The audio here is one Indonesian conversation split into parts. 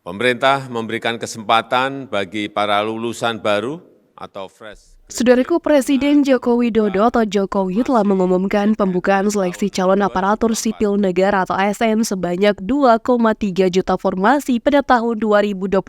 Pemerintah memberikan kesempatan bagi para lulusan baru atau fresh. Saudaraku, Presiden Joko Widodo atau Jokowi telah mengumumkan pembukaan seleksi calon aparatur sipil negara atau ASN sebanyak 2,3 juta formasi pada tahun 2024.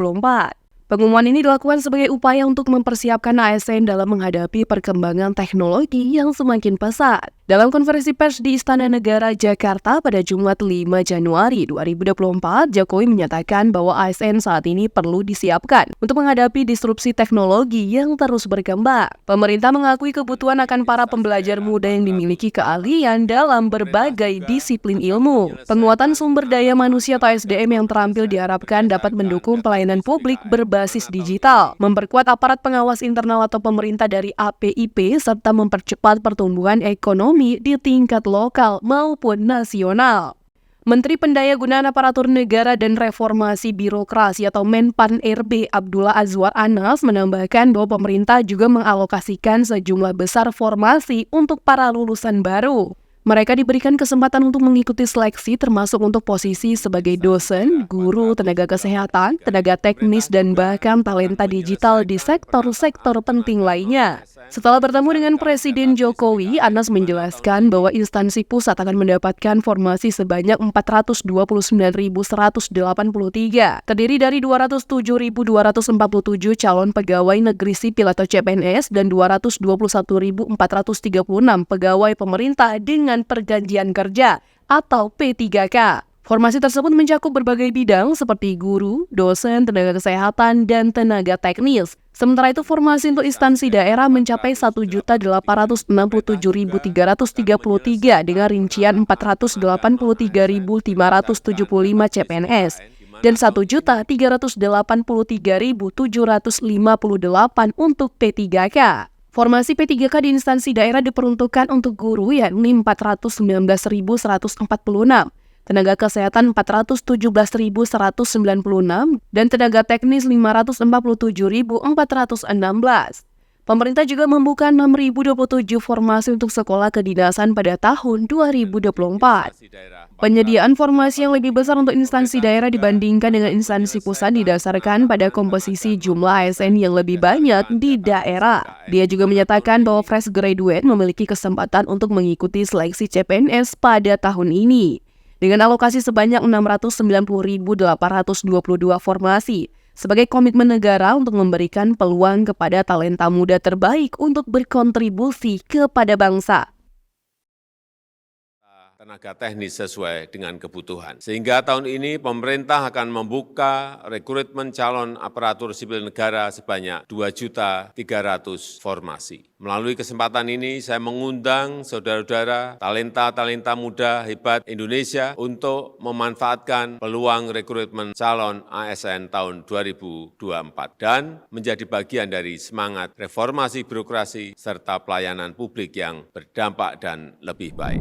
Pengumuman ini dilakukan sebagai upaya untuk mempersiapkan ASN dalam menghadapi perkembangan teknologi yang semakin pesat. Dalam konferensi pers di Istana Negara Jakarta pada Jumat 5 Januari 2024, Jokowi menyatakan bahwa ASN saat ini perlu disiapkan untuk menghadapi disrupsi teknologi yang terus berkembang. Pemerintah mengakui kebutuhan akan para pembelajar muda yang dimiliki keahlian dalam berbagai disiplin ilmu. Penguatan sumber daya manusia atau SDM yang terampil diharapkan dapat mendukung pelayanan publik berbasis digital, memperkuat aparat pengawas internal atau pemerintah dari APIP, serta mempercepat pertumbuhan ekonomi di tingkat lokal maupun nasional. Menteri Pendayagunaan Aparatur Negara dan Reformasi Birokrasi atau Menpan-RB Abdullah Azwar Anas menambahkan bahwa pemerintah juga mengalokasikan sejumlah besar formasi untuk para lulusan baru. Mereka diberikan kesempatan untuk mengikuti seleksi termasuk untuk posisi sebagai dosen, guru, tenaga kesehatan, tenaga teknis, dan bahkan talenta digital di sektor-sektor penting lainnya. Setelah bertemu dengan Presiden Jokowi, Anas menjelaskan bahwa instansi pusat akan mendapatkan formasi sebanyak 429.183, terdiri dari 207.247 calon pegawai negeri sipil atau CPNS dan 221.436 pegawai pemerintah dengan perjanjian kerja atau P3K. Formasi tersebut mencakup berbagai bidang seperti guru, dosen, tenaga kesehatan, dan tenaga teknis. Sementara itu, formasi untuk instansi daerah mencapai 1.867.333 dengan rincian 483.575 CPNS dan 1.383.758 untuk P3K. Formasi P3K di instansi daerah diperuntukkan untuk guru yakni 419.146, tenaga kesehatan 417.196, dan tenaga teknis 547.416. Pemerintah juga membuka 6.027 formasi untuk sekolah kedinasan pada tahun 2024. Penyediaan formasi yang lebih besar untuk instansi daerah dibandingkan dengan instansi pusat didasarkan pada komposisi jumlah ASN yang lebih banyak di daerah. Dia juga menyatakan bahwa fresh graduate memiliki kesempatan untuk mengikuti seleksi CPNS pada tahun ini. Dengan alokasi sebanyak 690.822 formasi, sebagai komitmen negara untuk memberikan peluang kepada talenta muda terbaik untuk berkontribusi kepada bangsa. Tenaga teknis sesuai dengan kebutuhan. Sehingga tahun ini pemerintah akan membuka rekrutmen calon aparatur sipil negara sebanyak 2.300.000 formasi. Melalui kesempatan ini saya mengundang saudara-saudara talenta-talenta muda hebat Indonesia untuk memanfaatkan peluang rekrutmen calon ASN tahun 2024 dan menjadi bagian dari semangat reformasi birokrasi serta pelayanan publik yang berdampak dan lebih baik.